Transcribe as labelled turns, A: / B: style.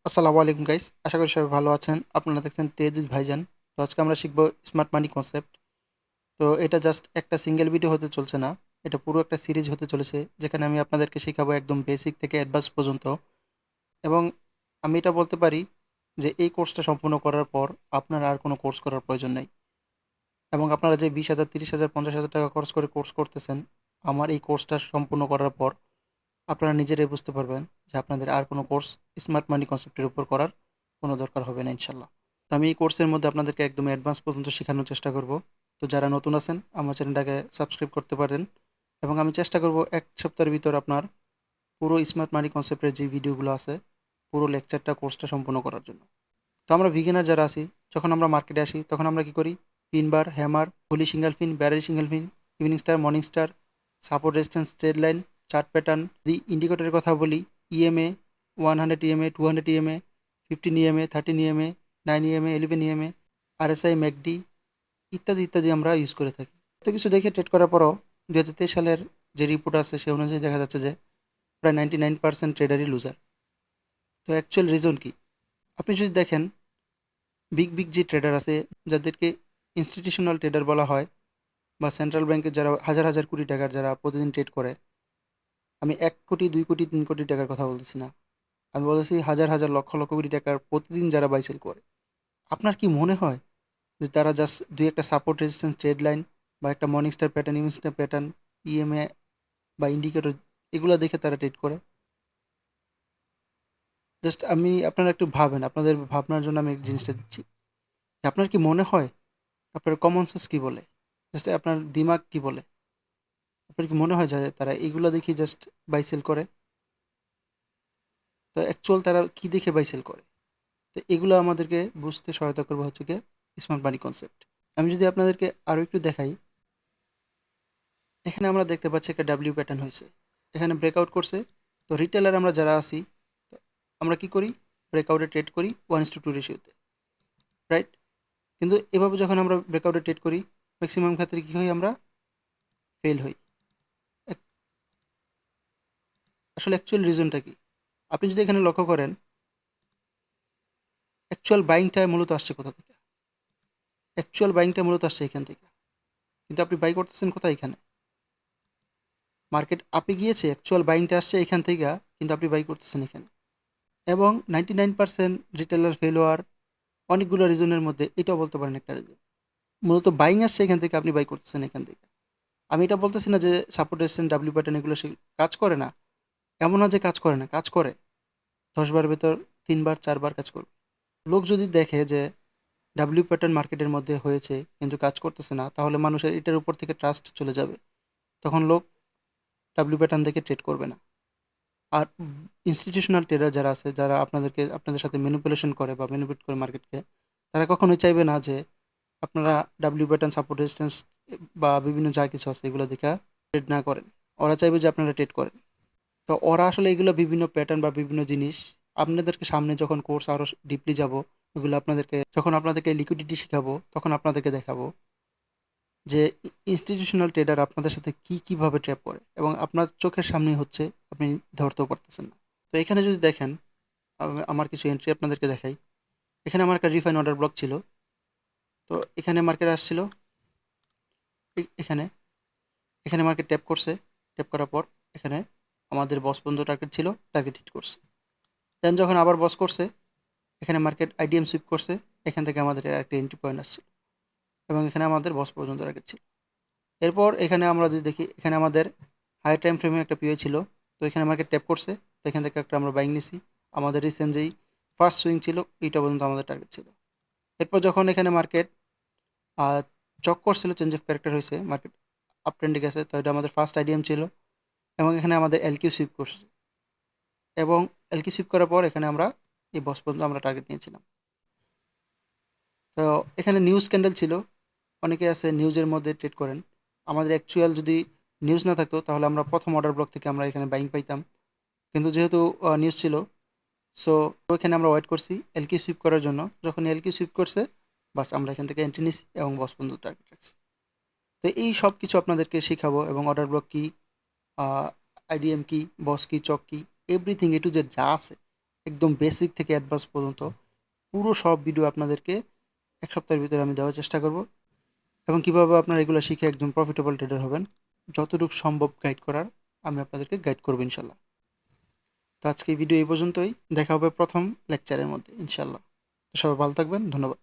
A: আসসালামু আলাইকুম গাইস, আশা করি সবাই ভালো আছেন। আপনারা দেখছেন টেদিস ভাইজান। তো আজকে আমরা শিখবো স্মার্ট মানি কনসেপ্ট। তো এটা জাস্ট একটা সিঙ্গেল ভিডিও হতে চলছে না, এটা পুরো একটা সিরিজ হতে চলেছে, যেখানে আমি আপনাদেরকে শেখাবো একদম বেসিক থেকে অ্যাডভান্স পর্যন্ত। এবং আমি এটা বলতে পারি যে এই কোর্সটা সম্পূর্ণ করার পর আপনার আর কোনো কোর্স করার প্রয়োজন নেই। এবং আপনারা যে 20,000, 30,000, 50,000 টাকা খরচ করে কোর্স করতেছেন, আমার এই কোর্সটা সম্পূর্ণ করার পর আপনারা নিজেরাই বুঝতে পারবেন যে আপনাদের আর কোনো কোর্স স্মার্ট মানি কনসেপ্টের উপর করার কোনো দরকার হবে না ইনশাল্লাহ। তো আমি এই কোর্সের মধ্যে আপনাদেরকে একদম অ্যাডভান্স পর্যন্ত শেখানোর চেষ্টা করব। তো যারা নতুন আছেন আমার চ্যানেলটাকে সাবস্ক্রাইব করতে পারেন। এবং আমি চেষ্টা করব এক সপ্তাহের ভিতর আপনার পুরো স্মার্ট মানি কনসেপ্টের যে ভিডিওগুলো আছে পুরো লেকচারটা কোর্সটা সম্পূর্ণ করার জন্য। তো আমরা বিগিনার যারা আছি, যখন আমরা মার্কেটে আসি তখন আমরা কি করি? Pin bar, hammer, holy single fin, barrel single fin, evening star, morning star, support resistance, trade line, chart pattern, the ইন্ডিকেটরের কথা বলি, EMA, 100 EMA, 200 EMA, 15 EMA, 13 EMA, 9 EMA, 11 EMA, RSI, MACD ইত্যাদি ইত্যাদি আমরা ইউজ করে থাকি। তো কিছু দেখে ট্রেড করার পরও 2023 সালের যে রিপোর্ট আছে সে অনুযায়ী দেখা যাচ্ছে যে প্রায় 99% ট্রেডারই লুজার। তো অ্যাকচুয়াল রিজন কি? আপনি যদি দেখেন, বিগ বিগ যে ট্রেডার আছে, যাদেরকে ইনস্টিটিউশনাল ট্রেডার বলা হয়, বা সেন্ট্রাল ব্যাংকের যারা হাজার হাজার কোটি টাকার যারা প্রতিদিন ট্রেড করে, আমি 1 কোটি, 2 কোটি, 3 কোটি টাকার কথা বলতেছি না, আমি বলতেছি হাজার হাজার লক্ষ লক্ষ কোটি টাকার প্রতিদিন যারা বাইসেল করে। আপনার কি মনে হয় যে তারা জাস্ট দুই একটা সাপোর্ট রেজিস্ট্যান্স ট্রেড লাইন বা একটা morning star pattern, evening star pattern, EMA বা ইন্ডিকেটর এগুলো দেখে তারা ট্রেড করে? জাস্ট আমি আপনারা একটু ভাবেন, আপনাদের ভাবনার জন্য আমি এই জিনিসটা দিচ্ছি। যে আপনার কি মনে হয়, আপনার কমন সেন্স কি বলে, জাস্ট আপনার দিমাগ কি বলে? আপনার কি মনে হয় যে তারা এইগুলো দেখে জাস্ট বাই সেল করে? তো অ্যাকচুয়াল তারা কি দেখে বাই সেল করে? তো এগুলো আমাদেরকে বুঝতে সহায়তা করবে হচ্ছে গিয়ে স্মার্ট মানি কনসেপ্ট। আমি যদি আপনাদেরকে আরও একটু দেখাই, এখানে আমরা দেখতে পাচ্ছি একটা ডাব্লিউ প্যাটার্ন হয়েছে, এখানে ব্রেকআউট করছে। তো রিটেলার আমরা যারা আছি, তো আমরা কি করি? ব্রেকআউটে ট্রেড করি 1:2 রেশিওতে, রাইট? কিন্তু এভাবে যখন আমরা ব্রেকআউটে ট্রেড করি, ম্যাক্সিমাম ক্ষেত্রে কী হই? আমরা ফেল হই। আসলে অ্যাকচুয়াল রিজনটা কি? আপনি যদি এখানে লক্ষ্য করেন, অ্যাকচুয়াল বাইংটা মূলত আসছে কোথা থেকে? অ্যাকচুয়াল বাইংটা মূলত আসছে এখান থেকে। কিন্তু আপনি বাই করতেছেন কোথায়? এখানে মার্কেট আপে গিয়েছে, অ্যাকচুয়াল বাইংটা আসছে এখান থেকে, কিন্তু আপনি বাই করতেছেন এখানে। এবং 99% রিটেলার ফেলোয়ার অনেকগুলো রিজনের মধ্যে এটাও বলতে পারেন একটা রিজন। মূলত বাইং আসছে এখান থেকে, আপনি বাই করতেছেন এখান থেকে। আমি এটা বলতেছি না যে সাপোর্ট রেজিস্ট্যান্স, ডাব্লিউ প্যাটার্ন এগুলো সে কাজ করে না। এমন না যে কাজ করে না, কাজ করে। 10 বার ভেতর 3 বার 4 বার কাজ করবে। লোক যদি দেখে যে ডাব্লিউ প্যাটার্ন মার্কেটের মধ্যে হয়েছে কিন্তু কাজ করতেছে না, তাহলে মানুষের এটার উপর থেকে ট্রাস্ট চলে যাবে। তখন লোক ডাব্লিউ প্যাটার্ন দেখে ট্রেড করবে না। আর ইনস্টিটিউশনাল ট্রেডার যারা আছে, যারা আপনাদের সাথে ম্যানিপুলেশন করে বা ম্যানিপুলেট করে মার্কেটকে, তারা কখনোই চাইবে না যে আপনারা ডাব্লিউ প্যাটার্ন, সাপোর্ট রেজিস্ট্যান্স বা বিভিন্ন যা কিছু আছে এগুলো দেখে ট্রেড না করেন। ওরা চাইবে যে আপনারা ট্রেড করেন। তো ওরা আসলে এগুলো বিভিন্ন প্যাটার্ন বা বিভিন্ন জিনিস আপনাদেরকে সামনে যখন কোর্স আরও ডিপলি যাব, এগুলো আপনাদেরকে যখন আপনাদেরকে লিকুইডিটি শেখাবো তখন আপনাদেরকে দেখাবো যে ইনস্টিটিউশনাল ট্রেডার আপনাদের সাথে কীভাবে ট্র্যাপ করে, এবং আপনার চোখের সামনেই হচ্ছে, আপনি ধরতেও পারতেছেন না। তো এখানে যদি দেখেন, আমার কিছু এন্ট্রি আপনাদেরকে দেখাই। এখানে আমার একটা রিফাইন অর্ডার ব্লক ছিল। তো এখানে মার্কেট আসছিল, এখানে এখানে মার্কেট ট্যাপ করছে। ট্যাপ করার পর এখানে আমাদের বস পর্যন্ত টার্গেট ছিল, টার্গেট হিট করছে। দেন যখন আবার বস করছে, এখানে মার্কেট আইডিএম সুইপ করছে। এখান থেকে আমাদের একটা এন্ট্রি পয়েন্ট আসছিল, এবং এখানে আমাদের বস পর্যন্ত টার্গেট ছিল। এরপর এখানে আমরা যদি দেখি, এখানে আমাদের হাই টাইম ফ্রেমে একটা পিও ছিল। তো এখানে মার্কেট ট্যাপ করছে, তো এখান থেকে একটা আমরা বাইং নিছি। আমাদের রিসেন্ট যেই ফার্স্ট সুইং ছিল এইটা পর্যন্ত আমাদের টার্গেট ছিল। এরপর যখন এখানে মার্কেট চক করছিল, চেঞ্জ অফ ক্যারেক্টার হয়েছে, মার্কেট আপ ট্রেন্ডে গেছে, তো এটা আমাদের ফার্স্ট আইডিএম ছিল। এবং এখানে আমাদের এলকিউ সুইপ করছে, এবং এলকিউ সুইপ করার পর এখানে আমরা এই বস পর্যন্ত আমরা টার্গেট নিয়েছিলাম। তো এখানে নিউজ ক্যান্ডেল ছিল। অনেকে আছে নিউজের মধ্যে ট্রেড করেন। আমাদের অ্যাকচুয়াল যদি নিউজ না থাকতো তাহলে আমরা প্রথম অর্ডার ব্লক থেকে আমরা এখানে বাইং পাইতাম। কিন্তু যেহেতু নিউজ ছিল, সো ওইখানে আমরা ওয়েট করছি এলকি সুইপ করার জন্য। যখন এলকি সুইপ করছে, বাস আমরা এখান থেকে এন্ট্রি নিছি এবং বস পর্যন্ত টার্গেট রাখছি। তো এই সব কিছু আপনাদেরকে শেখাবো, এবং অর্ডার ব্লক কী, আইডিএম কী, বস কী, চক কী, এভরিথিং এ টু জেড যা আছে একদম বেসিক থেকে অ্যাডভান্স পর্যন্ত পুরো সব ভিডিও আপনাদেরকে এক সপ্তাহের ভিতরে আমি দেওয়ার চেষ্টা করব, এবং কীভাবে আপনারা এগুলো শিখে একজন প্রফিটেবল ট্রেডার হবেন যতটুকু সম্ভব গাইড করার আমি আপনাদেরকে গাইড করবো ইনশাল্লাহ। তো আজকে এই ভিডিও এই পর্যন্তই, দেখা হবে প্রথম লেকচারের মধ্যে ইনশাল্লাহ। তো সবাই ভালো থাকবেন, ধন্যবাদ।